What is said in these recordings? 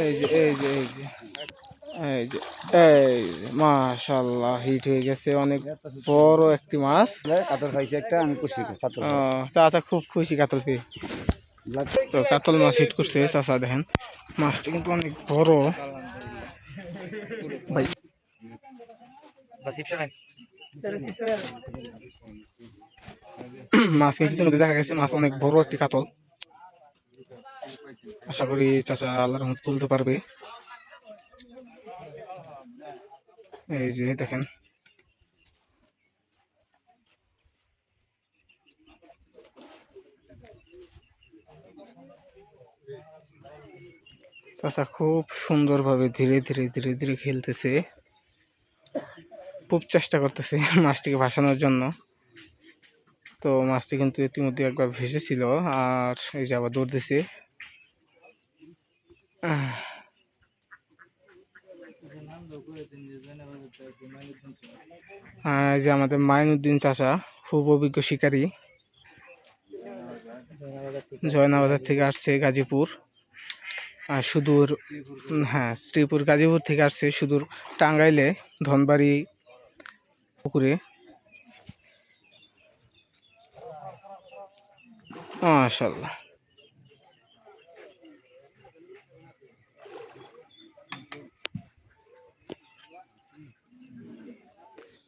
এই যে এই যে এই যে এই যে এই যে মাশাআল্লাহ হিট হয়ে গেছে অনেক বড় একটি মাছ। কাতল খাইছে একটা, আমি খুশি কাতল। চাচা খুব খুশি কাতল পেয়ে। তো কাতল মাছ হিট করছে চাচা, দেখেন মাছটা কিন্তু অনেক বড় ভাই। মাছ কিন্তু ইতিমধ্যে দেখা গেছে মাছ অনেক বড় একটি কাতল। আশা করি চাচা আল্লাহর রহমতে তুলতে পারবে। এই যে দেখেন চাচা খুব সুন্দরভাবে ধীরে ধীরে ধীরে ধীরে খেলতেছে, খুব চেষ্টা করতেছে মাছটিকে ভাসানোর জন্য। তো মাছটি কিন্তু ইতিমধ্যে একবার ভেসেছিল, আর এই যে আবার দৌড় দিছে। এই যে আমাদের মাইনুদ্দিন চাচা খুব অভিজ্ঞ শিকারী, জয়নাবাজার থেকে আসছে গাজীপুর, আর সুদূর শ্রীপুর গাজীপুর থেকে আসছে সুদূর টাঙ্গাইলে ধনবাড়ি পুকুরে। মাশাআল্লাহ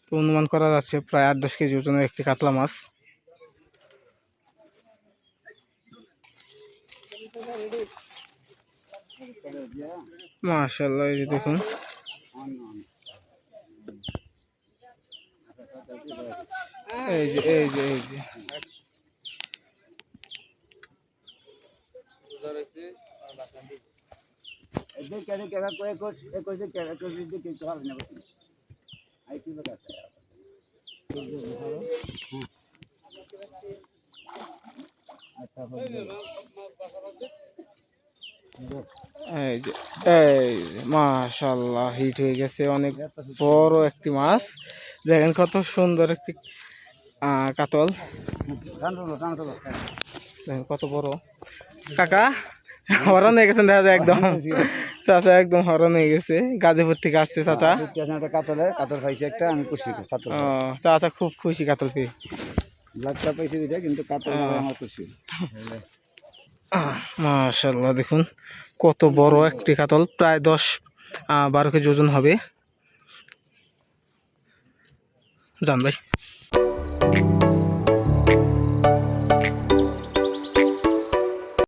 তো অনুমান করা যাচ্ছে প্রায় 8-10 কেজি ওজনের একটি কাতলা মাছ। মাশাআল্লাহ এই যে দেখুন এই যে এই যে এই যে এই যে এই যে মাশাআল্লাহ হিট হয়ে গেছে অনেক বড় একটি মাছ। দেখেন কত সুন্দর একটি কাতল, দেখেন কত বড়। কাকা হরণ হয়ে গেছেন দেখা যায় একদম, চাচা একদম হরণ হয়ে গেছে। গাজীপুর থেকে আসছে চাচা। কাতল খাইছে একটা, আমি খুশি কাতল। চাচা খুব খুশি কাতল পেয়ে। ব্লাডটা পাইছে দুইটা, কিন্তু কাতল আমার খুশি। মাশাআল্লাহ দেখুন কত বড় একটি কাতল, প্রায় 10-12 কেজি ওজন হবে। জান ভাই।